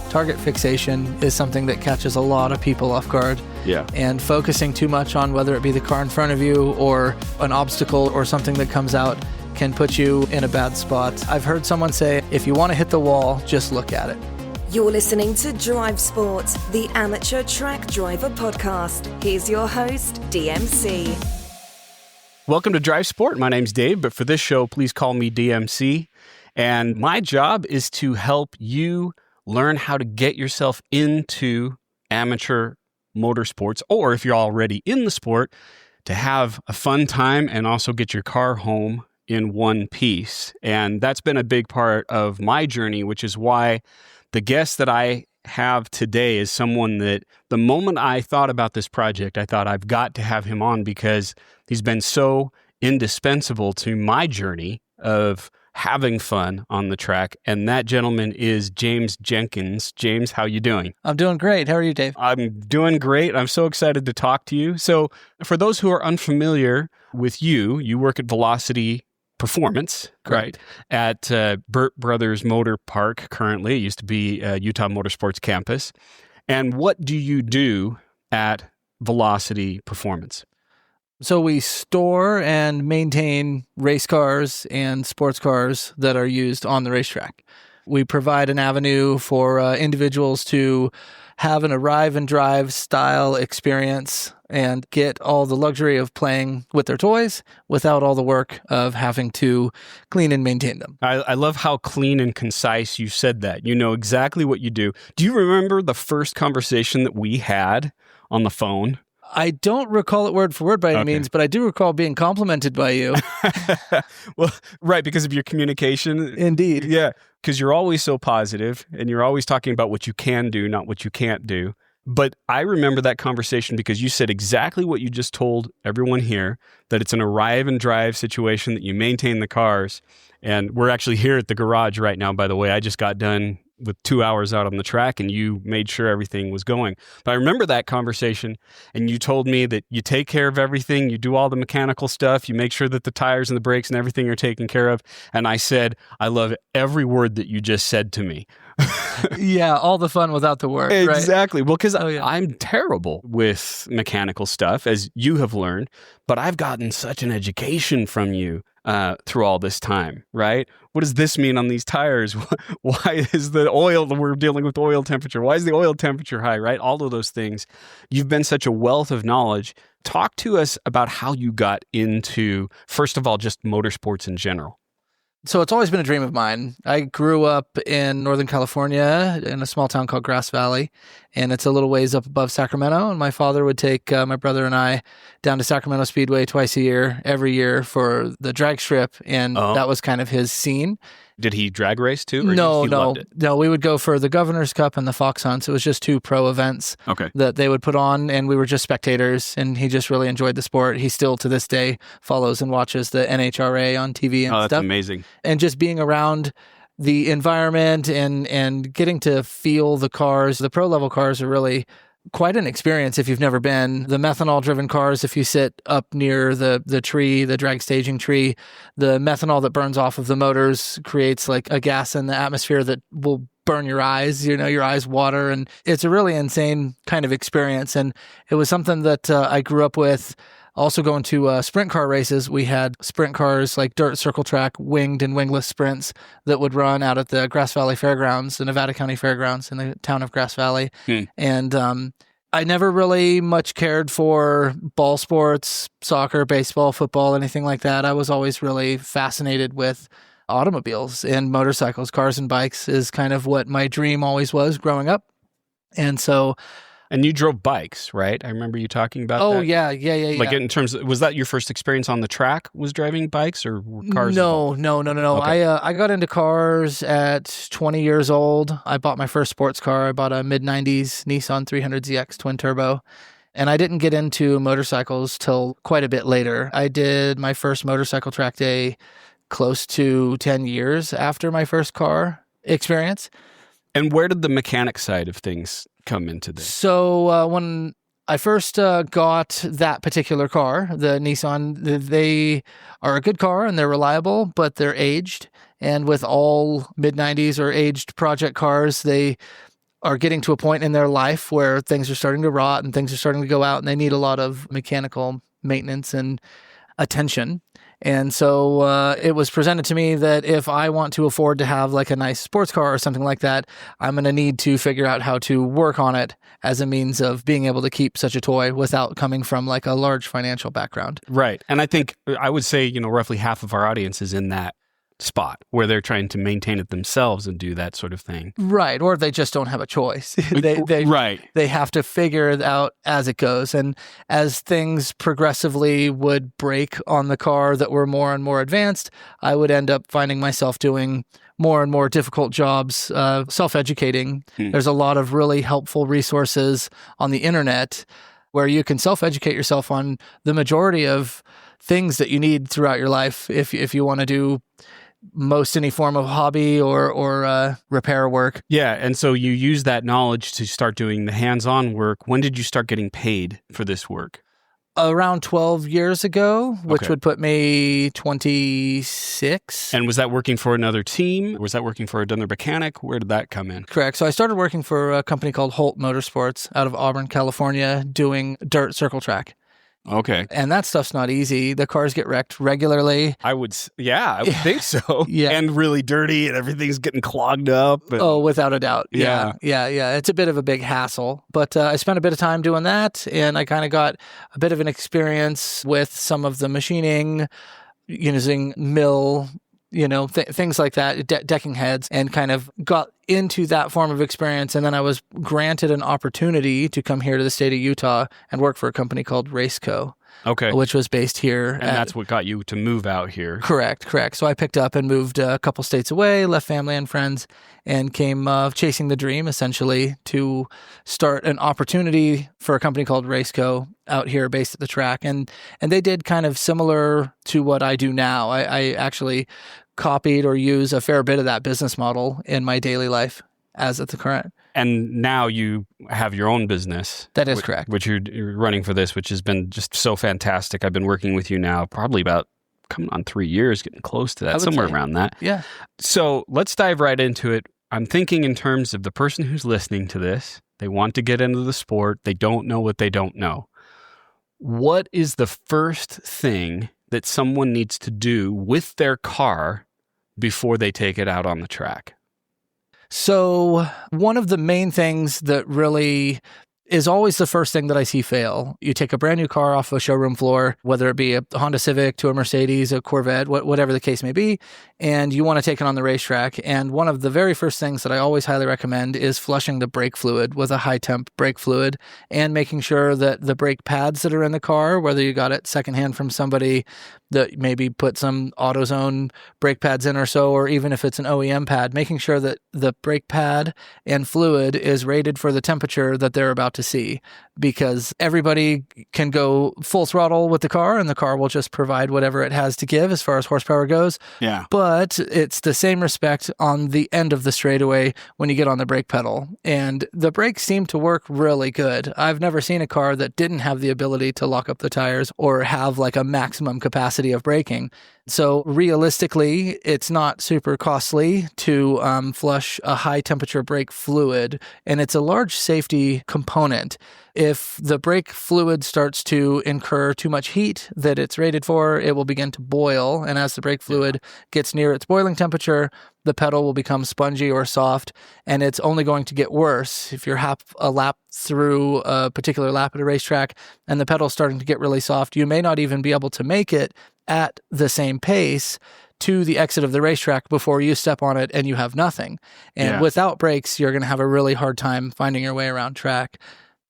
target fixation is something that catches a lot of people off guard. Yeah. And focusing too much on whether it be the car in front of you or an obstacle or something that comes out can put you in a bad spot. I've heard someone say, if you want to hit the wall, just look at it. You're listening to Drivesport, the amateur track driver podcast. Here's your host, DMC. Welcome to Drivesport. My name's Dave, but for this show, please call me DMC. And my job is to help you learn how to get yourself into amateur motorsports, or if you're already in the sport, to have a fun time and also get your car home in one piece. And that's been a big part of my journey, which is why the guest that I have today is someone that the moment I thought about this project, I thought I've got to have him on because he's been so indispensable to my journey of having fun on the track. And that gentleman is James Jenkins. James, how you doing? I'm doing great. How are you, Dave? I'm doing great. I'm so excited to talk to you. So for those who are unfamiliar with you, you work at Velocity Performance, Correct. Right? At Burt Brothers Motor Park currently. It used to be Utah Motorsports Campus. And what do you do at Velocity Performance? So we store and maintain race cars and sports cars that are used on the racetrack. We provide an avenue for individuals to have an arrive and drive style experience and get all the luxury of playing with their toys without all the work of having to clean and maintain them. I love how clean and concise you said that. You know exactly what you do. Do you remember the first conversation that we had on the phone? I don't recall it word for word by any means, but I do recall being complimented by you. Well, right, because of your communication. Indeed. Yeah, because you're always so positive and you're always talking about what you can do, not what you can't do. But I remember that conversation because you said exactly what you just told everyone here, that it's an arrive and drive situation, that you maintain the cars. And we're actually here at the garage right now, by the way. I just got done with 2 hours out on the track and you made sure everything was going. But I remember that conversation and you told me that you take care of everything, you do all the mechanical stuff, you make sure that the tires and the brakes and everything are taken care of. And I said, I love every word that you just said to me. Yeah, all the fun without the work. Exactly. Right? Well, because I'm terrible with mechanical stuff, as you have learned, but I've gotten such an education from you through all this time, right? What does this mean on these tires? Why is the oil, we're dealing with oil temperature? Why is the oil temperature high, right? All of those things. You've been such a wealth of knowledge. Talk to us about how you got into, first of all, just motorsports in general. So it's always been a dream of mine. I grew up in Northern California in a small town called Grass Valley, and it's a little ways up above Sacramento. And my father would take my brother and I down to Sacramento Speedway twice a year, every year for the drag strip, and that was kind of his scene. Did he drag race too? Or No. Loved it? No, we would go for the Governor's Cup and the Fox Hunts. It was just two pro events that they would put on, and we were just spectators, and he just really enjoyed the sport. He still, to this day, follows and watches the NHRA on TV and stuff. That's amazing. And just being around the environment and getting to feel the cars. The pro-level cars are really quite an experience if you've never been. The methanol-driven cars, if you sit up near the tree, the drag staging tree, the methanol that burns off of the motors creates like a gas in the atmosphere that will burn your eyes, your eyes water. And it's a really insane kind of experience. And it was something that I grew up with. Also going to sprint car races, we had sprint cars like dirt circle track, winged and wingless sprints that would run out at the Grass Valley Fairgrounds, the Nevada County Fairgrounds in the town of Grass Valley. And I never really much cared for ball sports, soccer, baseball, football, anything like that. I was always really fascinated with automobiles and motorcycles. Cars and bikes is kind of what my dream always was growing up. And so... And you drove bikes, right? I remember you talking about that. Oh, yeah. Like in terms of, was that your first experience on the track, was driving bikes or cars? No. Okay. I got into cars at 20 years old. I bought my first sports car. I bought a mid-90s Nissan 300ZX twin turbo. And I didn't get into motorcycles till quite a bit later. I did my first motorcycle track day close to 10 years after my first car experience. And where did the mechanic side of things come into this? So when I first got that particular car, the Nissan, they are a good car and they're reliable, but they're aged. And with all mid-90s or aged project cars, they are getting to a point in their life where things are starting to rot and things are starting to go out and they need a lot of mechanical maintenance and attention. And so it was presented to me that if I want to afford to have like a nice sports car or something like that, I'm going to need to figure out how to work on it as a means of being able to keep such a toy without coming from like a large financial background. Right. And I think I would say, roughly half of our audience is in that spot where they're trying to maintain it themselves and do that sort of thing. Right. Or they just don't have a choice. Right. They have to figure it out as it goes. And as things progressively would break on the car that were more and more advanced, I would end up finding myself doing more and more difficult jobs, self-educating. There's a lot of really helpful resources on the internet where you can self-educate yourself on the majority of things that you need throughout your life if you want to do most any form of hobby or repair work. Yeah, and so you use that knowledge to start doing the hands-on work. When did you start getting paid for this work? Around 12 years ago, which Okay. would put me 26. And was that working for another team? Was that working for another mechanic? Where did that come in? Correct. So I started working for a company called Holt Motorsports out of Auburn, California, doing dirt circle track. Okay. And that stuff's not easy. The cars get wrecked regularly. I would think so. Yeah. And really dirty and everything's getting clogged up. And, Oh, without a doubt. Yeah. Yeah. It's a bit of a big hassle. But I spent a bit of time doing that, and I kind of got a bit of an experience with some of the machining, using mill, things like that, decking heads, and kind of got into that form of experience. And then I was granted an opportunity to come here to the state of Utah and work for a company called Raceco, Okay. which was based here. And that's what got you to move out here. Correct. So I picked up and moved a couple states away, left family and friends, and came chasing the dream, essentially, to start an opportunity for a company called Raceco out here based at the track. And they did kind of similar to what I do now. I actually copied or use a fair bit of that business model in my daily life as at the current. And now you have your own business. That is correct. Which you're running for this, which has been just so fantastic. I've been working with you now probably about coming on 3 years, getting close to that, somewhere around that. Yeah. So let's dive right into it. I'm thinking in terms of the person who's listening to this. They want to get into the sport. They don't know what they don't know. What is the first thing that someone needs to do with their car before they take it out on the track? So one of the main things that really is always the first thing that I see fail. You take a brand new car off a showroom floor, whether it be a Honda Civic to a Mercedes, a Corvette, whatever the case may be, and you want to take it on the racetrack. And one of the very first things that I always highly recommend is flushing the brake fluid with a high temp brake fluid and making sure that the brake pads that are in the car, whether you got it secondhand from somebody that maybe put some AutoZone brake pads in or so, or even if it's an OEM pad, making sure that the brake pad and fluid is rated for the temperature that they're about to see, because everybody can go full throttle with the car and the car will just provide whatever it has to give as far as horsepower goes. Yeah. But it's the same respect on the end of the straightaway when you get on the brake pedal. And the brakes seem to work really good. I've never seen a car that didn't have the ability to lock up the tires or have like a maximum capacity of braking. So realistically, it's not super costly to flush a high temperature brake fluid, and it's a large safety component. If the brake fluid starts to incur too much heat that it's rated for, it will begin to boil. And as the brake fluid gets near its boiling temperature, the pedal will become spongy or soft, and it's only going to get worse. If you're half a lap through a particular lap at a racetrack and the pedal's starting to get really soft, you may not even be able to make it at the same pace to the exit of the racetrack before you step on it and you have nothing. And without brakes, you're going to have a really hard time finding your way around track.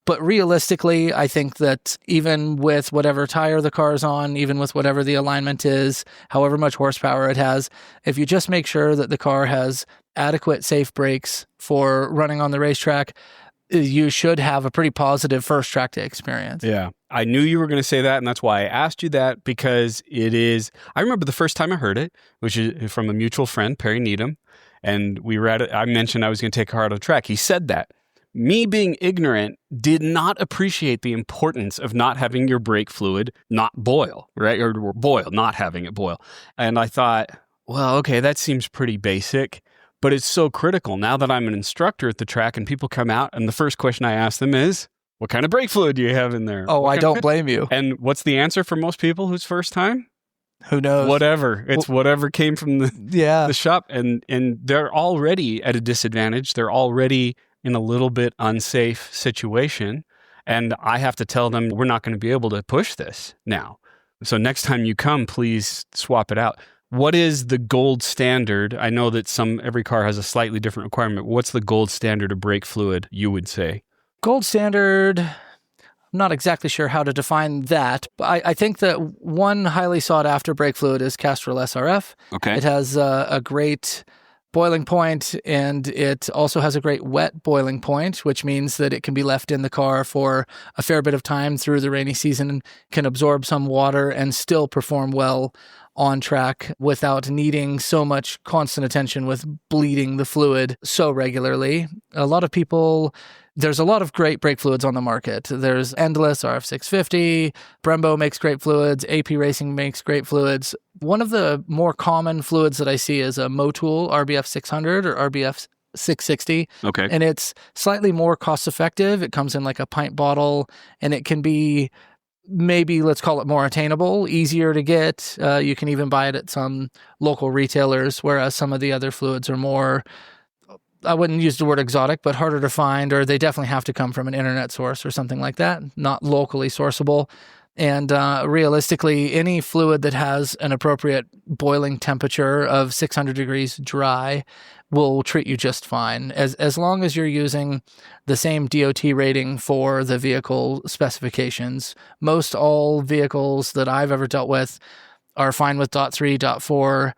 But realistically, I think that even with whatever tire the car's on, even with whatever the alignment is, however much horsepower it has, if you just make sure that the car has adequate safe brakes for running on the racetrack, you should have a pretty positive first track day experience. Yeah. I knew you were going to say that, and that's why I asked you that, because it is, I remember the first time I heard it, which is from a mutual friend, Perry Needham, and we were at it, I mentioned I was going to take a car out of the track. He said that. Me being ignorant did not appreciate the importance of not having your brake fluid not boil, right? Or boil, not having it boil. And I thought, well, okay, that seems pretty basic. But it's so critical now that I'm an instructor at the track and people come out and the first question I ask them is, what kind of brake fluid do you have in there? Oh, I don't blame you. And what's the answer for most people who's first time? Who knows? Whatever. It's whatever came from the shop. And they're already at a disadvantage. They're already in a little bit unsafe situation. And I have to tell them, we're not going to be able to push this now. So next time you come, please swap it out. What is the gold standard? I know that every car has a slightly different requirement. What's the gold standard of brake fluid, you would say? Gold standard, I'm not exactly sure how to define that, but I think that one highly sought after brake fluid is Castrol SRF. Okay. It has a great boiling point, and it also has a great wet boiling point, which means that it can be left in the car for a fair bit of time through the rainy season, can absorb some water and still perform well on track without needing so much constant attention with bleeding the fluid so regularly. There's a lot of great brake fluids on the market. There's Endless, RF650, Brembo makes great fluids, AP Racing makes great fluids. One of the more common fluids that I see is a Motul RBF 600 or RBF 660. Okay. And it's slightly more cost effective. It comes in like a pint bottle, and it can be maybe, let's call it, more attainable, easier to get. You can even buy it at some local retailers, whereas some of the other fluids are more, I wouldn't use the word exotic, but harder to find, or they definitely have to come from an internet source or something like that, not locally sourceable. And realistically, any fluid that has an appropriate boiling temperature of 600 degrees dry will treat you just fine, as long as you're using the same DOT rating for the vehicle specifications. Most all vehicles that I've ever dealt with are fine with .3, .4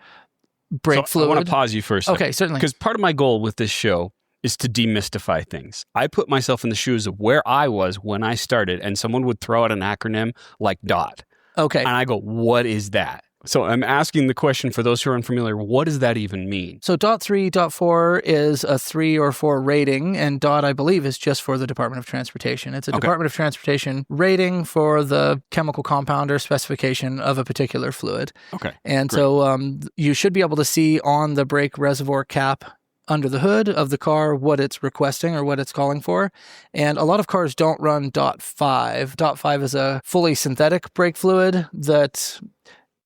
brake fluid. I want to pause you for a second. Okay, certainly. Because part of my goal with this show is to demystify things. I put myself in the shoes of where I was when I started, and someone would throw out an acronym like DOT. Okay. And I go, what is that? So I'm asking the question for those who are unfamiliar, what does that even mean? So .3, .4 is a 3 or 4 rating, and DOT, I believe, is just for the Department of Transportation. It's a Department of Transportation rating for the chemical compound or specification of a particular fluid. Okay. And great. so you should be able to see on the brake reservoir cap under the hood of the car what it's requesting or what it's calling for. And a lot of cars don't run .5. .5 is a fully synthetic brake fluid that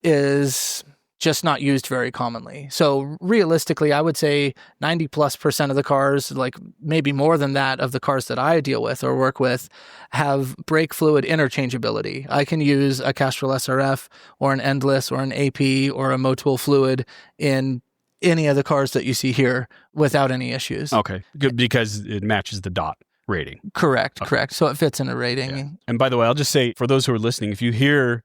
is just not used very commonly. So realistically, I would say 90+% of the cars, like maybe more than that of the cars that I deal with or work with, have brake fluid interchangeability. I can use a Castrol SRF or an Endless or an AP or a Motul fluid in any of the cars that you see here without any issues. Okay, good, because it matches the DOT rating. Correct. So it fits in a rating. Yeah. And by the way, I'll just say, for those who are listening, if you hear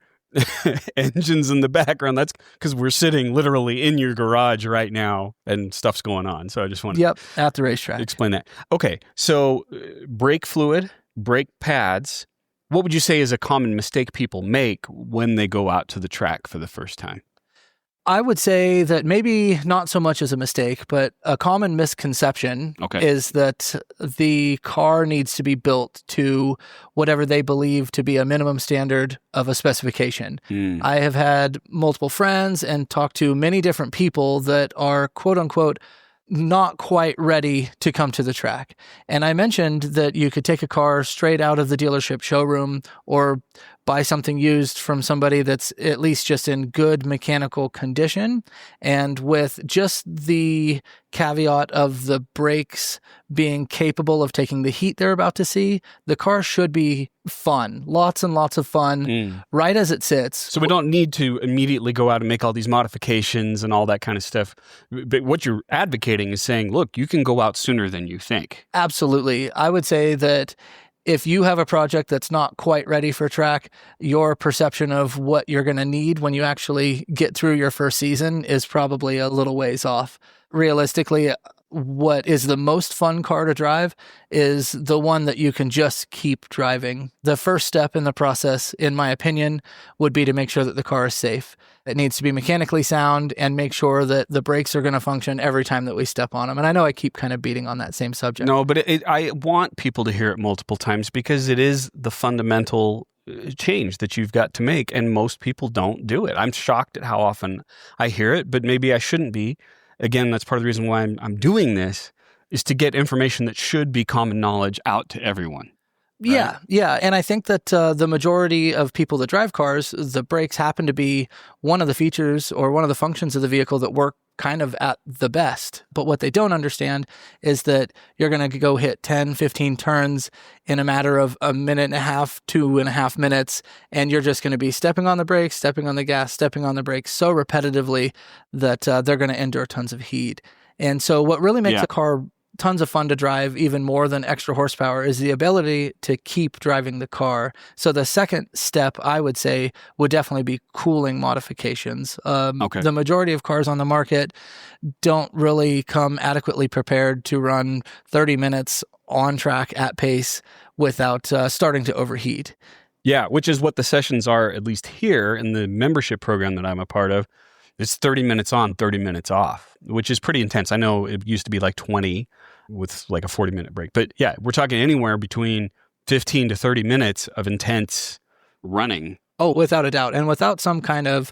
engines in the background, that's because we're sitting literally in your garage right now and stuff's going on. So I just want to at the racetrack. Explain that. Okay, so brake fluid, brake pads, what would you say is a common mistake people make when they go out to the track for the first time? I would say that maybe not so much as a mistake, but a common misconception is that the car needs to be built to whatever they believe to be a minimum standard of a specification. I have had multiple friends and talked to many different people that are, quote unquote, not quite ready to come to the track. And I mentioned that you could take a car straight out of the dealership showroom or buy something used from somebody that's at least just in good mechanical condition. And with just the caveat of the brakes being capable of taking the heat they're about to see, the car should be fun. Lots and lots of fun right as it sits. So we don't need to immediately go out and make all these modifications and all that kind of stuff. But what you're advocating is saying, look, you can go out sooner than you think. Absolutely. I would say that if you have a project that's not quite ready for track, your perception of what you're going to need when you actually get through your first season is probably a little ways off. Realistically, what is the most fun car to drive is the one that you can just keep driving. The first step in the process, in my opinion, would be to make sure that the car is safe. It needs to be mechanically sound and make sure that the brakes are going to function every time that we step on them. And I know I keep kind of beating on that same subject. No, but I want people to hear it multiple times because it is the fundamental change that you've got to make, and most people don't do it. I'm shocked at how often I hear it, but maybe I shouldn't be. again, that's part of the reason why I'm doing this, is to get information that should be common knowledge out to everyone. Right? Yeah. And I think that the majority of people that drive cars, the brakes happen to be one of the features or one of the functions of the vehicle that work kind of at the best. But what they don't understand is that you're going to go hit 10, 15 turns in a matter of a minute and a half, 2.5 minutes, and you're just going to be stepping on the brakes, stepping on the gas, stepping on the brakes so repetitively that they're going to endure tons of heat. And so what really makes a car tons of fun to drive, even more than extra horsepower, is the ability to keep driving the car. So the second step, I would say, would definitely be cooling modifications. The majority of cars on the market don't really come adequately prepared to run 30 minutes on track at pace without starting to overheat. Yeah, which is what the sessions are, at least here in the membership program that I'm a part of. It's 30 minutes on, 30 minutes off, which is pretty intense. I know it used to be like 20 with like a 40-minute break. But yeah, we're talking anywhere between 15 to 30 minutes of intense running. Oh, without a doubt. And without some kind of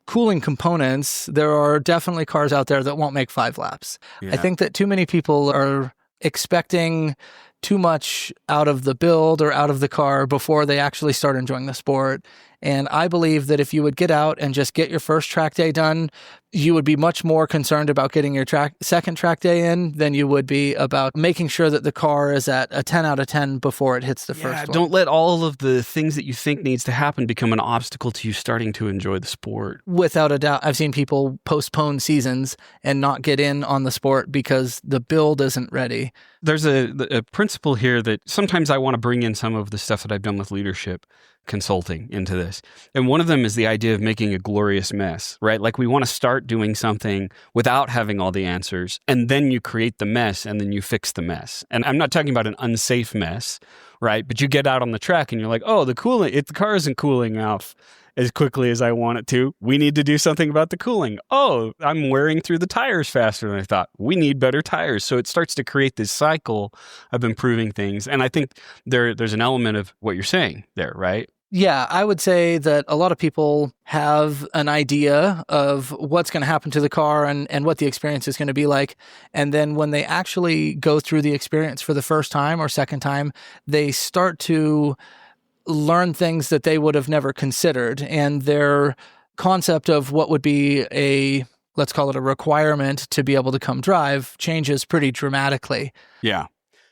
cooling components, there are definitely cars out there that won't make 5 laps. Yeah. I think that too many people are expecting too much out of the build or out of the car before they actually start enjoying the sport. And I believe that if you would get out and just get your first track day done, you would be much more concerned about getting your second track day in than you would be about making sure that the car is at a 10 out of 10 before it hits the first one. Don't let all of the things that you think needs to happen become an obstacle to you starting to enjoy the sport. Without a doubt. I've seen people postpone seasons and not get in on the sport because the build isn't ready. There's a principle here that sometimes I want to bring in some of the stuff that I've done with leadership consulting into this. And one of them is the idea of making a glorious mess, right? Like we want to start doing something without having all the answers, and then you create the mess and then you fix the mess. And I'm not talking about an unsafe mess, right? But you get out on the track and you're like, oh, the car isn't cooling off as quickly as I want it to. We need to do something about the cooling. Oh, I'm wearing through the tires faster than I thought. We need better tires. So it starts to create this cycle of improving things. And I think there's an element of what you're saying there, right? Yeah, I would say that a lot of people have an idea of what's going to happen to the car and what the experience is going to be like. And then when they actually go through the experience for the first time or second time, they start to learn things that they would have never considered. And their concept of what would be let's call it a requirement to be able to come drive changes pretty dramatically. Yeah.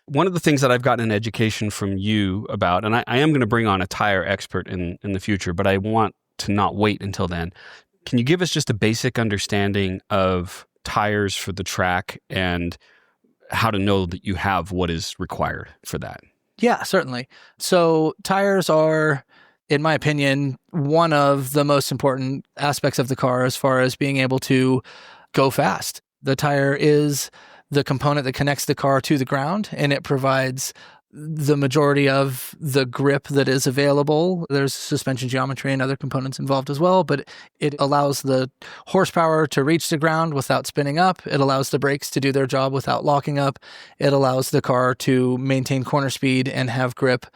One of the things that I've gotten an education from you about, and I am going to bring on a tire expert in the future, but I want to not wait until then. Can you give us just a basic understanding of tires for the track and how to know that you have what is required for that? Yeah, certainly. So tires are, in my opinion, one of the most important aspects of the car as far as being able to go fast. The tire is the component that connects the car to the ground, and it provides the majority of the grip that is available. There's suspension geometry and other components involved as well, but it allows the horsepower to reach the ground without spinning up. It allows the brakes to do their job without locking up. It allows the car to maintain corner speed and have grip.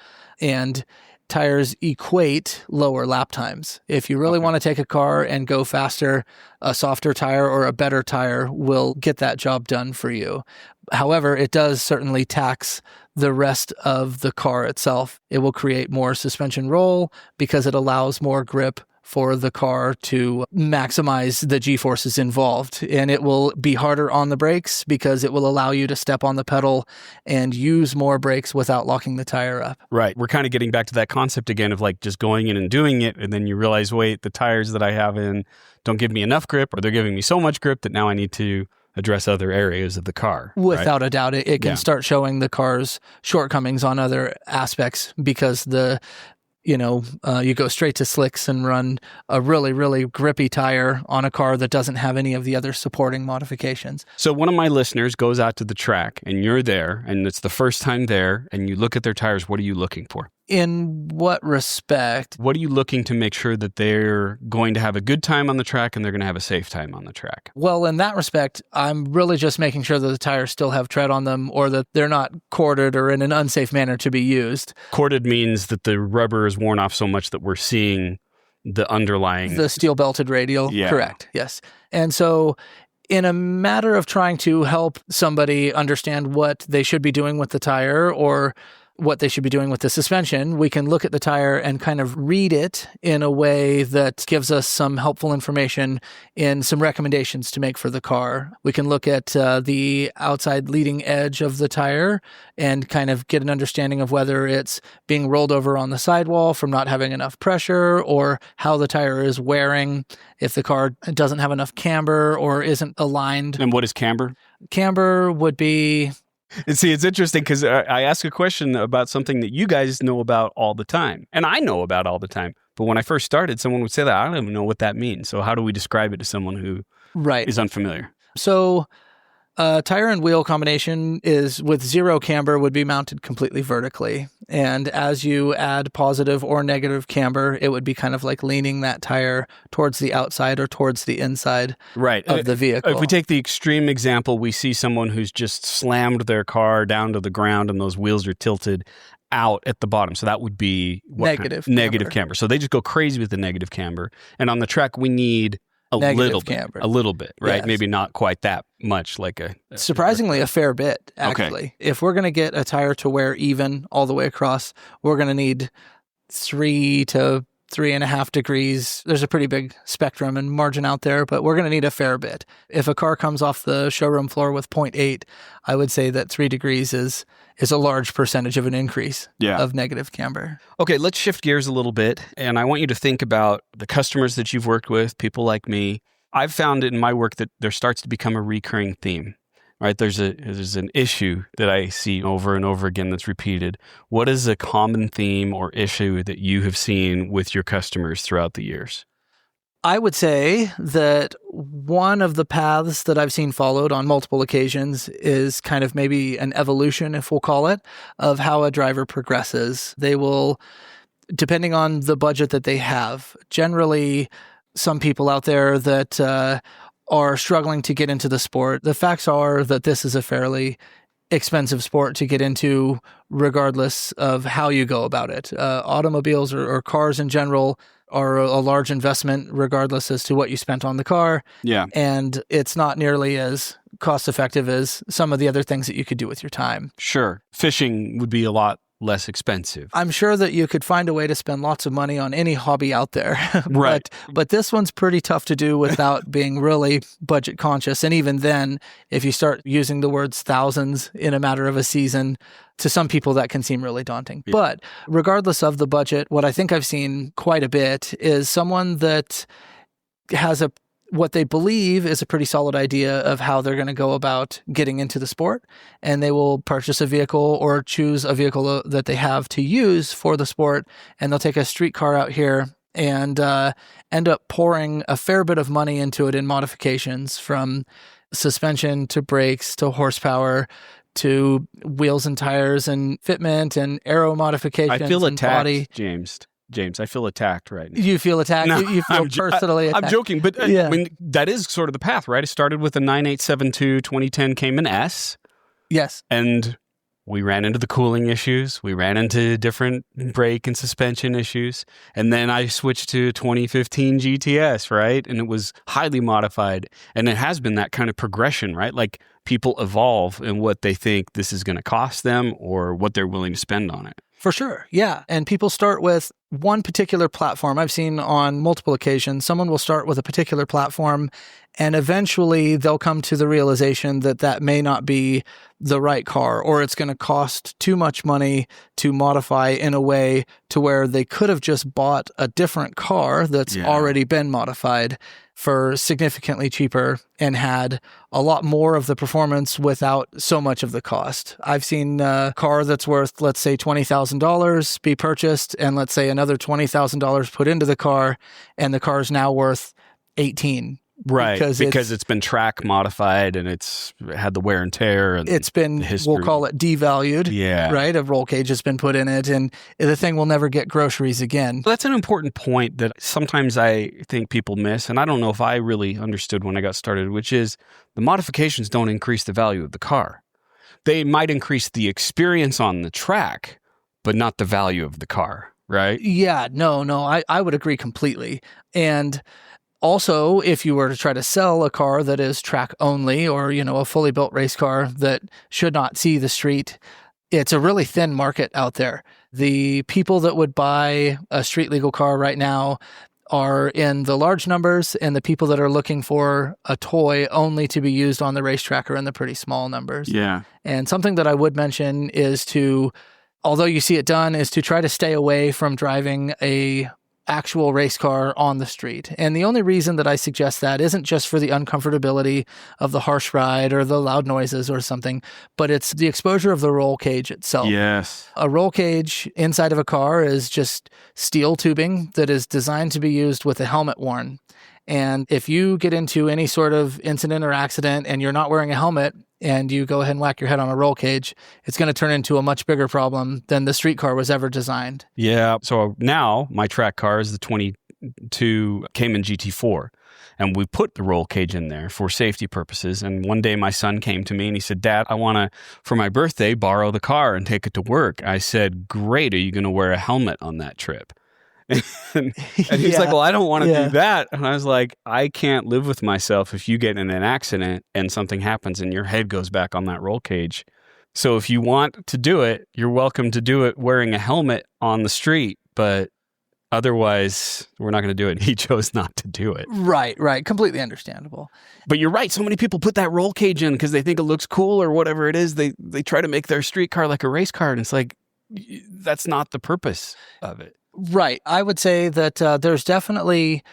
And tires equate lower lap times. If you really want to take a car and go faster, a softer tire or a better tire will get that job done for you. However, it does certainly tax the rest of the car itself. It will create more suspension roll because it allows more grip for the car to maximize the G-forces involved. And it will be harder on the brakes because it will allow you to step on the pedal and use more brakes without locking the tire up. Right. We're kind of getting back to that concept again of like just going in and doing it. And then you realize, wait, the tires that I have in don't give me enough grip, or they're giving me so much grip that now I need to address other areas of the car. Without a doubt, it can start showing the car's shortcomings on other aspects because you go straight to slicks and run a really, really grippy tire on a car that doesn't have any of the other supporting modifications. So one of my listeners goes out to the track and you're there and it's the first time there and you look at their tires. What are you looking for? In what respect? What are you looking to make sure that they're going to have a good time on the track and they're going to have a safe time on the track? Well, in that respect, I'm really just making sure that the tires still have tread on them or that they're not corded or in an unsafe manner to be used. Corded means that the rubber is worn off so much that we're seeing the underlying... The steel belted radial, correct, yes. And so in a matter of trying to help somebody understand what they should be doing with the tire or what they should be doing with the suspension, we can look at the tire and kind of read it in a way that gives us some helpful information in some recommendations to make for the car. We can look at the outside leading edge of the tire and kind of get an understanding of whether it's being rolled over on the sidewall from not having enough pressure, or how the tire is wearing, if the car doesn't have enough camber or isn't aligned. And what is camber? Camber would be... And see, it's interesting because I ask a question about something that you guys know about all the time, and I know about all the time. But when I first started, someone would say that. I don't even know what that means. So how do we describe it to someone who is unfamiliar? So tire and wheel combination is with zero camber would be mounted completely vertically. And as you add positive or negative camber, it would be kind of like leaning that tire towards the outside or towards the inside of the vehicle. If we take the extreme example, we see someone who's just slammed their car down to the ground and those wheels are tilted out at the bottom. So that would be negative camber. So they just go crazy with the negative camber. And on the track, we need a little bit, right? Yes. Maybe not quite that much, like surprisingly a fair bit, actually. Okay. If we're going to get a tire to wear even all the way across, we're going to need 3 to 3.5 degrees. There's a pretty big spectrum and margin out there, but we're going to need a fair bit. If a car comes off the showroom floor with 0.8, I would say that 3 degrees is a large percentage of an increase of negative camber. Okay, let's shift gears a little bit, and I want you to think about the customers that you've worked with, people like me. I've found in my work that there starts to become a recurring theme, right? There's an issue that I see over and over again that's repeated. What is a common theme or issue that you have seen with your customers throughout the years? I would say that one of the paths that I've seen followed on multiple occasions is kind of maybe an evolution, if we'll call it, of how a driver progresses. They will, depending on the budget that they have, generally some people out there that are struggling to get into the sport, the facts are that this is a fairly expensive sport to get into regardless of how you go about it. Automobiles or cars in general are a large investment regardless as to what you spent on the car. Yeah. And it's not nearly as cost effective as some of the other things that you could do with your time. Sure. Fishing would be a lot less expensive. I'm sure that you could find a way to spend lots of money on any hobby out there. Right. But this one's pretty tough to do without being really budget conscious. And even then, if you start using the words thousands in a matter of a season, to some people that can seem really daunting. Yeah. But regardless of the budget, what I think I've seen quite a bit is someone that has what they believe is a pretty solid idea of how they're going to go about getting into the sport. And they will purchase a vehicle or choose a vehicle that they have to use for the sport. And they'll take a street car out here and end up pouring a fair bit of money into it in modifications, from suspension to brakes to horsepower to wheels and tires and fitment and aero modifications. I feel attacked, body. James, I feel attacked right now. You feel attacked? No, you feel personally attacked? I'm joking, but I mean, that is sort of the path, right? I started with a 9872 2010 Cayman S. Yes. And we ran into the cooling issues. We ran into different brake and suspension issues. And then I switched to 2015 GTS, right? And it was highly modified. And it has been that kind of progression, right? Like people evolve in what they think this is going to cost them or what they're willing to spend on it. For sure. Yeah. And people start with one particular platform. I've seen on multiple occasions, someone will start with a particular platform and eventually they'll come to the realization that that may not be the right car, or it's going to cost too much money to modify in a way to where they could have just bought a different car that's already been modified for significantly cheaper and had a lot more of the performance without so much of the cost. I've seen a car that's worth, let's say, $20,000 be purchased, and let's say another $20,000 put into the car, and the car is now worth $18,000. Right, because it's been track modified and it's had the wear and tear. And it's been, we'll call it devalued, right? A roll cage has been put in it, and the thing will never get groceries again. That's an important point that sometimes I think people miss, and I don't know if I really understood when I got started, which is the modifications don't increase the value of the car. They might increase the experience on the track, but not the value of the car, right? Yeah, no, I would agree completely. And Also, if you were to try to sell a car that is track only or, a fully built race car that should not see the street, it's a really thin market out there. The people that would buy a street legal car right now are in the large numbers, and the people that are looking for a toy only to be used on the racetrack are in the pretty small numbers. Yeah. And something that I would mention is although you see it done, is to try to stay away from driving a actual race car on the street. And the only reason that I suggest that isn't just for the uncomfortability of the harsh ride or the loud noises or something, but it's the exposure of the roll cage itself. Yes. A roll cage inside of a car is just steel tubing that is designed to be used with a helmet worn. And if you get into any sort of incident or accident and you're not wearing a helmet and you go ahead and whack your head on a roll cage, it's going to turn into a much bigger problem than the street car was ever designed. Yeah. So now my track car is the 22 Cayman GT4. And we put the roll cage in there for safety purposes. And one day my son came to me and he said, "Dad, I want to, for my birthday, borrow the car and take it to work." I said, "Great. Are you going to wear a helmet on that trip?" and he's like, "Well, I don't want to do that." And I was like, "I can't live with myself if you get in an accident and something happens and your head goes back on that roll cage. So if you want to do it, you're welcome to do it wearing a helmet on the street, but otherwise we're not going to do it." And he chose not to do it. Right. Completely understandable. But you're right. So many people put that roll cage in because they think it looks cool or whatever it is. They try to make their street car like a race car. And it's like, that's not the purpose of it. Right. I would say that there's definitely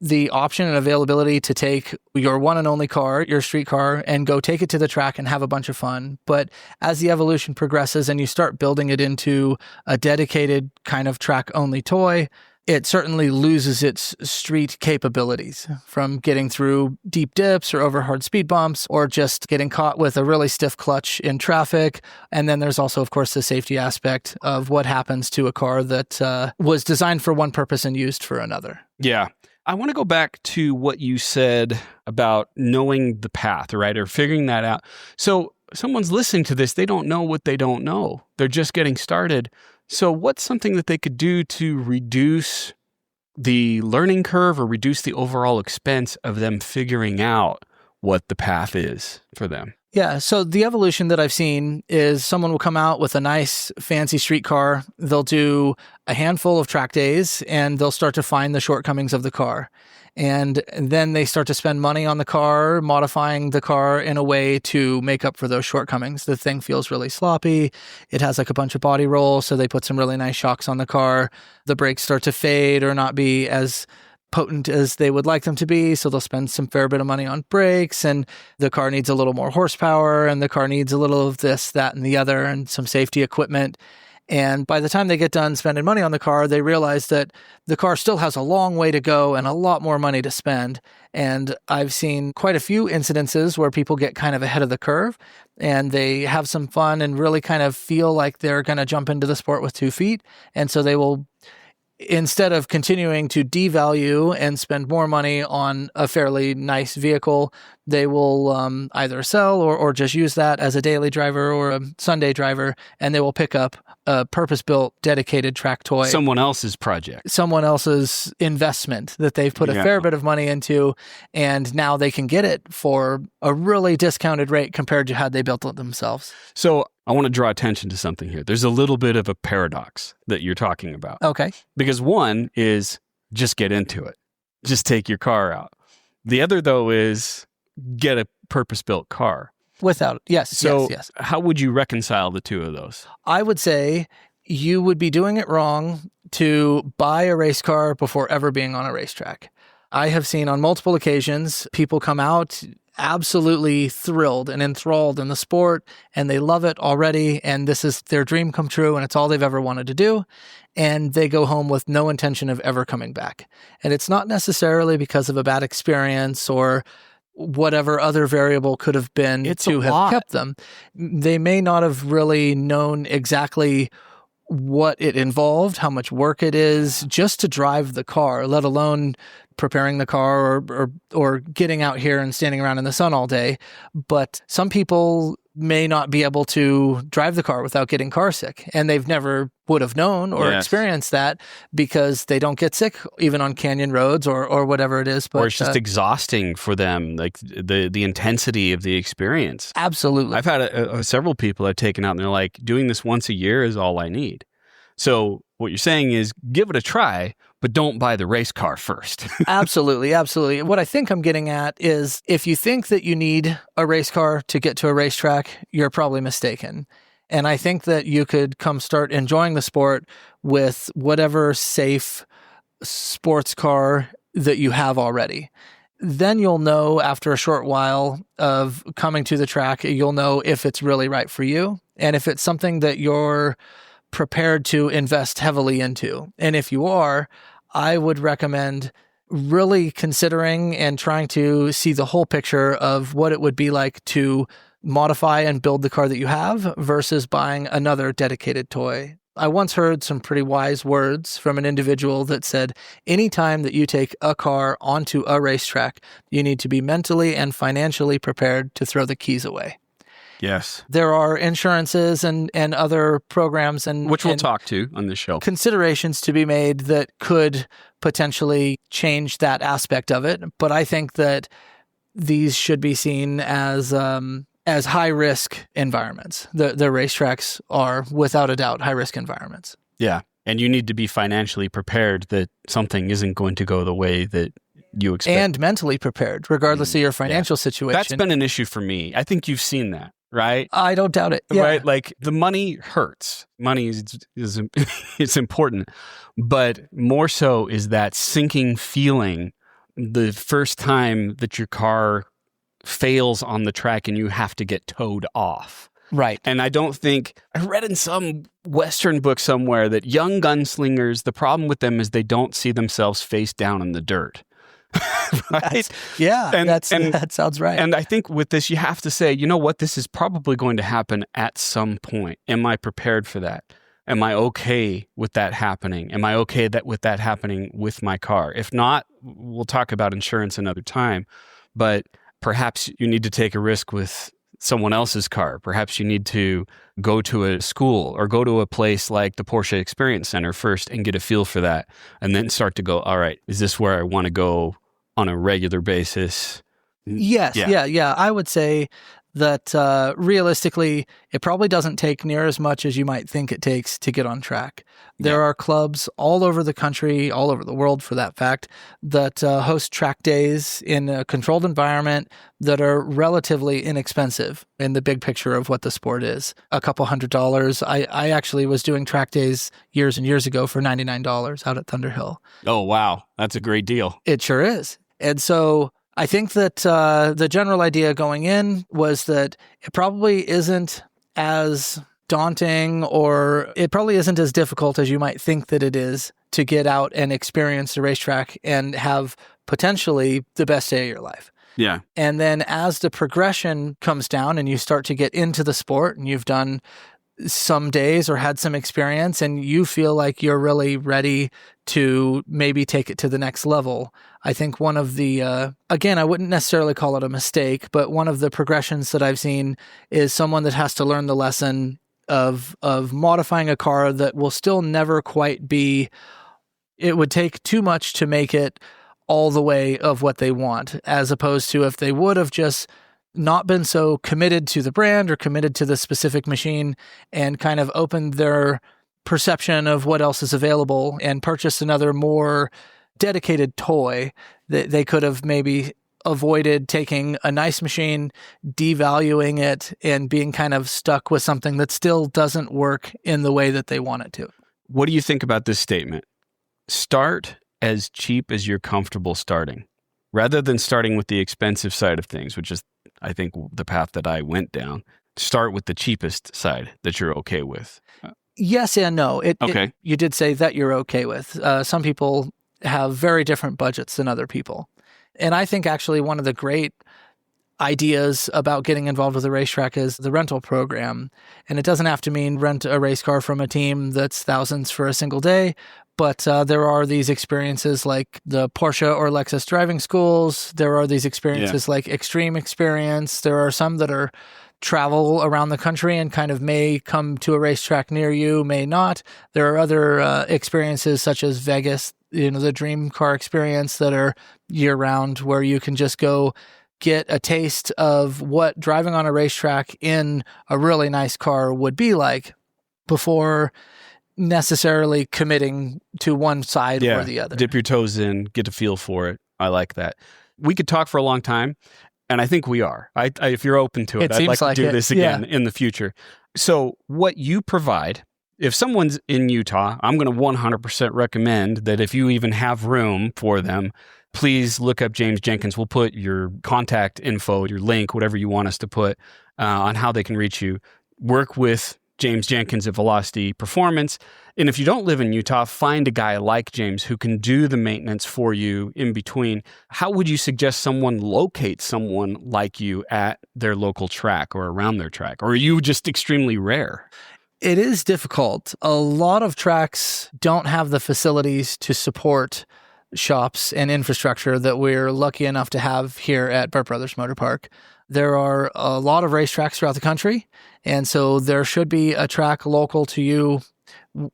the option and availability to take your one and only car, your street car, and go take it to the track and have a bunch of fun. But as the evolution progresses and you start building it into a dedicated kind of track only toy, it certainly loses its street capabilities, from getting through deep dips or over hard speed bumps or just getting caught with a really stiff clutch in traffic. And then there's also, of course, the safety aspect of what happens to a car that was designed for one purpose and used for another. Yeah. I want to go back to what you said about knowing the path, right? Or figuring that out. So someone's listening to this, they don't know what they don't know. They're just getting started. So what's something that they could do to reduce the learning curve or reduce the overall expense of them figuring out what the path is for them? Yeah, so the evolution that I've seen is someone will come out with a nice fancy street car. They'll do a handful of track days and they'll start to find the shortcomings of the car. And then they start to spend money on the car, modifying the car in a way to make up for those shortcomings. The thing feels really sloppy. It has like a bunch of body roll, so they put some really nice shocks on the car. The brakes start to fade or not be as potent as they would like them to be, so they'll spend some fair bit of money on brakes, and the car needs a little more horsepower, and the car needs a little of this, that, and the other, and some safety equipment. And by the time they get done spending money on the car, they realize that the car still has a long way to go and a lot more money to spend. And I've seen quite a few incidences where people get kind of ahead of the curve and they have some fun and really kind of feel like they're going to jump into the sport with 2 feet. And so they will, instead of continuing to devalue and spend more money on a fairly nice vehicle, they will either sell or just use that as a daily driver or a Sunday driver, and they will pick up a purpose-built, dedicated track toy. Someone else's project. Someone else's investment that they've put a fair bit of money into, and now they can get it for a really discounted rate compared to had they built it themselves. So I want to draw attention to something here. There's a little bit of a paradox that you're talking about. Okay. Because one is just get into it. Just take your car out. The other, though, is get a purpose-built car. Yes. How would you reconcile the two of those? I would say you would be doing it wrong to buy a race car before ever being on a racetrack. I have seen on multiple occasions people come out absolutely thrilled and enthralled in the sport, and they love it already, and this is their dream come true, and it's all they've ever wanted to do, and they go home with no intention of ever coming back. And it's not necessarily because of a bad experience or whatever other variable could have been to have kept them. They may not have really known exactly what it involved, how much work it is just to drive the car, let alone preparing the car or getting out here and standing around in the sun all day. But some people may not be able to drive the car without getting car sick. And they've never would have known or experienced that because they don't get sick even on canyon roads or whatever it is. But, or it's just exhausting for them, like the intensity of the experience. Absolutely. I've had several people I've taken out and they're like, doing this once a year is all I need. So what you're saying is give it a try, but don't buy the race car first. Absolutely. Absolutely. What I think I'm getting at is if you think that you need a race car to get to a racetrack, you're probably mistaken. And I think that you could come start enjoying the sport with whatever safe sports car that you have already. Then you'll know after a short while of coming to the track, you'll know if it's really right for you and if it's something that you're prepared to invest heavily into. And if you are, I would recommend really considering and trying to see the whole picture of what it would be like to modify and build the car that you have versus buying another dedicated toy. I once heard some pretty wise words from an individual that said, anytime that you take a car onto a racetrack, you need to be mentally and financially prepared to throw the keys away. Yes. There are insurances and other programs which we'll talk to on this show. Considerations to be made that could potentially change that aspect of it. But I think that these should be seen as high risk environments. The racetracks are without a doubt high risk environments. Yeah. And you need to be financially prepared that something isn't going to go the way that you expect. And mentally prepared, regardless of your financial situation. That's been an issue for me. I think you've seen that. Right? I don't doubt it. Yeah. Right? Like the money hurts. Money is it's important, but more so is that sinking feeling the first time that your car fails on the track and you have to get towed off. Right. And I read in some Western book somewhere that young gunslingers, the problem with them is they don't see themselves face down in the dirt. Right? That sounds right. And I think with this, you have to say, you know what, this is probably going to happen at some point. Am I prepared for that? Am I okay with that happening? Am I okay with that happening with my car? If not, we'll talk about insurance another time. But perhaps you need to take a risk with someone else's car. Perhaps you need to go to a school or go to a place like the Porsche Experience Center first and get a feel for that. And then start to go, all right, is this where I want to go on a regular basis? Yes. Yeah. I would say that realistically, it probably doesn't take near as much as you might think it takes to get on track. There are clubs all over the country, all over the world for that fact, that host track days in a controlled environment that are relatively inexpensive in the big picture of what the sport is. A couple $100. I actually was doing track days years and years ago for $99 out at Thunderhill. Oh, wow. That's a great deal. It sure is. And so I think that the general idea going in was that it probably isn't as daunting or it probably isn't as difficult as you might think that it is to get out and experience the racetrack and have potentially the best day of your life. Yeah. And then as the progression comes down and you start to get into the sport and you've done some days or had some experience and you feel like you're really ready to maybe take it to the next level. I think one of the, again, I wouldn't necessarily call it a mistake, but one of the progressions that I've seen is someone that has to learn the lesson of modifying a car that will still never quite be, it would take too much to make it all the way of what they want, as opposed to if they would have just not been so committed to the brand or committed to the specific machine and kind of opened their perception of what else is available and purchased another more dedicated toy, that they could have maybe avoided taking a nice machine, devaluing it, and being kind of stuck with something that still doesn't work in the way that they want it to. What do you think about this statement? Start as cheap as you're comfortable starting, rather than starting with the expensive side of things, which is, I think, the path that I went down. Start with the cheapest side that you're okay with. Yes and no. Okay. You did say that you're okay with. Some people have very different budgets than other people. And I think actually one of the great ideas about getting involved with a racetrack is the rental program. And it doesn't have to mean rent a race car from a team that's thousands for a single day, but there are these experiences like the Porsche or Lexus driving schools. There are these experiences like Extreme Experience. There are some that are travel around the country and kind of may come to a racetrack near you, may not. There are other experiences such as Vegas, the dream car experience that are year round, where you can just go get a taste of what driving on a racetrack in a really nice car would be like before necessarily committing to one side or the other. Dip your toes in, get a feel for it. I like that. We could talk for a long time, and I think we are. If you're open to it, I'd like to do this again in the future. So what you provide, if someone's in Utah, I'm going to 100% recommend that if you even have room for them, please look up James Jenkins. We'll put your contact info, your link, whatever you want us to put on how they can reach you. Work with James Jenkins at Velocity Performance. And if you don't live in Utah, find a guy like James who can do the maintenance for you in between. How would you suggest someone locate someone like you at their local track or around their track? Or are you just extremely rare? It is difficult. A lot of tracks don't have the facilities to support shops and infrastructure that we're lucky enough to have here at Burt Brothers Motor Park. There are a lot of racetracks throughout the country, and so there should be a track local to you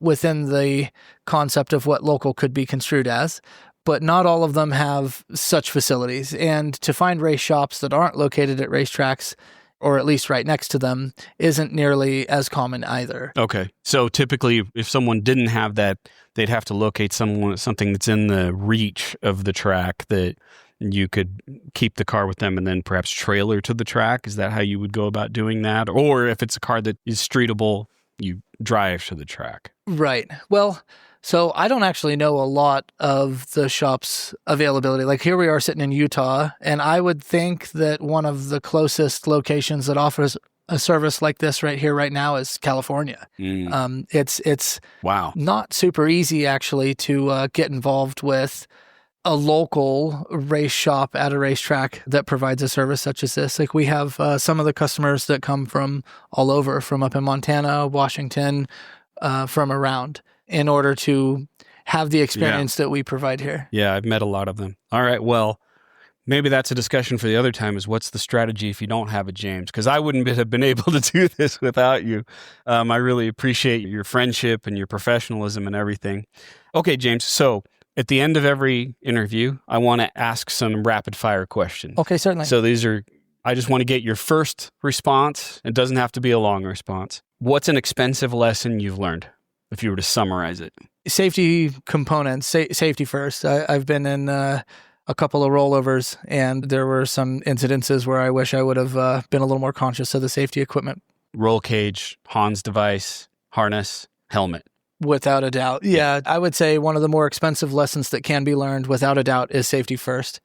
within the concept of what local could be construed as, but not all of them have such facilities. And to find race shops that aren't located at racetracks, or at least right next to them, isn't nearly as common either. Okay. So typically, if someone didn't have that, they'd have to locate something that's in the reach of the track that you could keep the car with them and then perhaps trailer to the track. Is that how you would go about doing that? Or if it's a car that is streetable, you drive to the track. Right. Well, so I don't actually know a lot of the shop's availability. Like here we are sitting in Utah, and I would think that one of the closest locations that offers a service like this right here, right now, is California. It's wow, not super easy actually to get involved with a local race shop at a racetrack that provides a service such as this. Like we have some of the customers that come from all over, from up in Montana, Washington, from around, in order to have the experience that we provide here. Yeah, I've met a lot of them. All right, well, maybe that's a discussion for the other time, is what's the strategy if you don't have a James? Because I wouldn't have been able to do this without you. I really appreciate your friendship and your professionalism and everything. Okay, James, so at the end of every interview, I want to ask some rapid fire questions. Okay, certainly. So I just want to get your first response. It doesn't have to be a long response. What's an expensive lesson you've learned, if you were to summarize it? Safety components, safety first. I've been in a couple of rollovers, and there were some incidences where I wish I would have been a little more conscious of the safety equipment. Roll cage, Hans device, harness, helmet. Without a doubt. Yeah, I would say one of the more expensive lessons that can be learned, without a doubt, is safety first.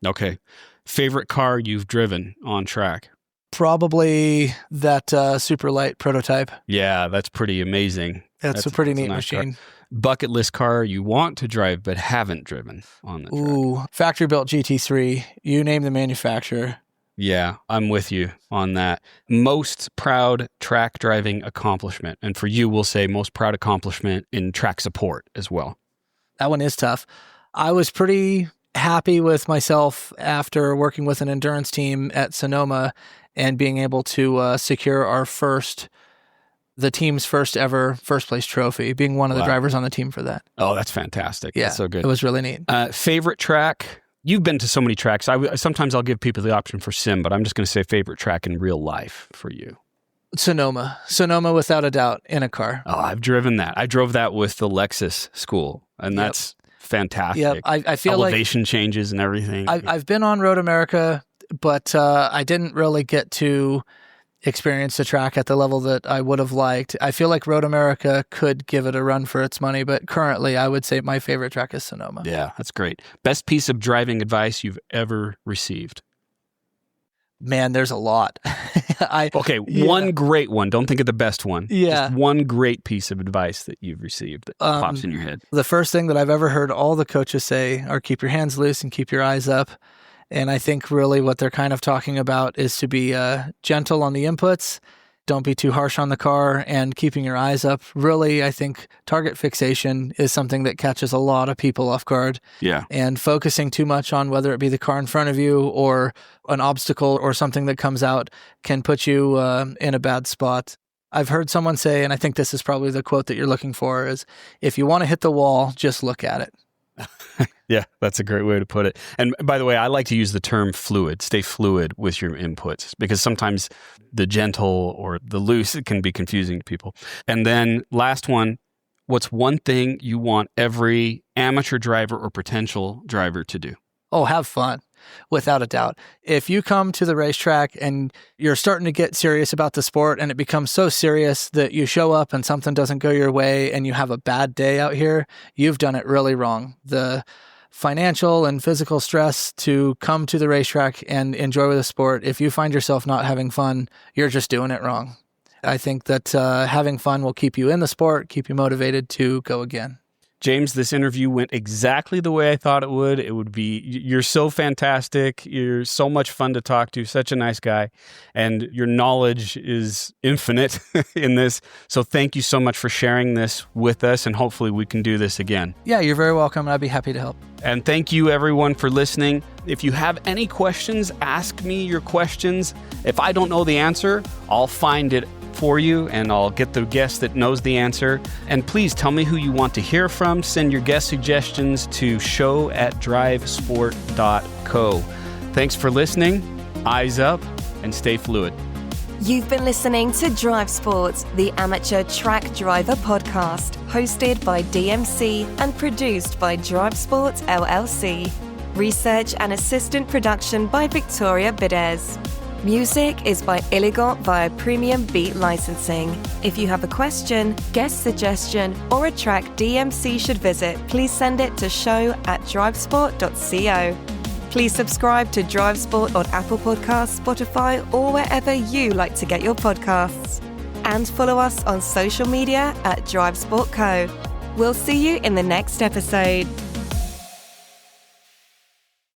Okay. Favorite car you've driven on track? Probably that super light prototype. Yeah, that's pretty amazing. That's a pretty neat machine. Car. Bucket list car you want to drive but haven't driven on the track? Ooh, factory built GT3. You name the manufacturer. Yeah, I'm with you on that. Most proud track driving accomplishment. And for you, we'll say most proud accomplishment in track support as well. That one is tough. I was pretty happy with myself after working with an endurance team at Sonoma and being able to secure the team's first ever first place trophy, being one of the drivers on the team for that. Oh, that's fantastic. Yeah, that's so good. It was really neat. Favorite track? You've been to so many tracks. Sometimes I'll give people the option for sim, but I'm just going to say favorite track in real life for you. Sonoma, without a doubt, in a car. Oh, I've driven that. I drove that with the Lexus school, and that's fantastic. Yeah, I feel elevation changes and everything. I've been on Road America, but I didn't really get to experience the track at the level that I would have liked. I feel like Road America could give it a run for its money, but currently I would say my favorite track is Sonoma. Yeah, that's great. Best piece of driving advice you've ever received? Man, there's a lot. One great one. Don't think of the best one. Yeah. Just one great piece of advice that you've received that pops in your head. The first thing that I've ever heard all the coaches say are keep your hands loose and keep your eyes up. And I think really what they're kind of talking about is to be gentle on the inputs Don't be too harsh on the car, and keeping your eyes up. Really, I think target fixation is something that catches a lot of people off guard. Yeah. And focusing too much on whether it be the car in front of you or an obstacle or something that comes out can put you in a bad spot. I've heard someone say, and I think this is probably the quote that you're looking for, is if you want to hit the wall, just look at it. Yeah, that's a great way to put it. And by the way, I like to use the term fluid. Stay fluid with your inputs, because sometimes the gentle or the loose, it can be confusing to people. And then last one, what's one thing you want every amateur driver or potential driver to do? Oh, have fun, without a doubt. If you come to the racetrack and you're starting to get serious about the sport and it becomes so serious that you show up and something doesn't go your way and you have a bad day out here, you've done it really wrong. The financial and physical stress to come to the racetrack and enjoy the sport, if you find yourself not having fun, you're just doing it wrong. I think that having fun will keep you in the sport, keep you motivated to go again. James, this interview went exactly the way I thought it would. You're so fantastic. You're so much fun to talk to, such a nice guy. And your knowledge is infinite in this. So thank you so much for sharing this with us. And hopefully we can do this again. Yeah, you're very welcome. I'd be happy to help. And thank you everyone for listening. If you have any questions, ask me your questions. If I don't know the answer, I'll find it for you, and I'll get the guest that knows the answer. And please tell me who you want to hear from. Send your guest suggestions to show@drivesport.co. Thanks for listening. Eyes up and stay fluid. You've been listening to Drivesport, the amateur track driver podcast, hosted by DMC and produced by Drivesport LLC. Research and assistant production by Victoria Bidez. Music is by Elegant via Premium Beat Licensing. If you have a question, guest suggestion, or a track DMC should visit, please send it to show@drivesport.co. Please subscribe to Drivesport on Apple Podcasts, Spotify, or wherever you like to get your podcasts. And follow us on social media @DrivesportCo. We'll see you in the next episode.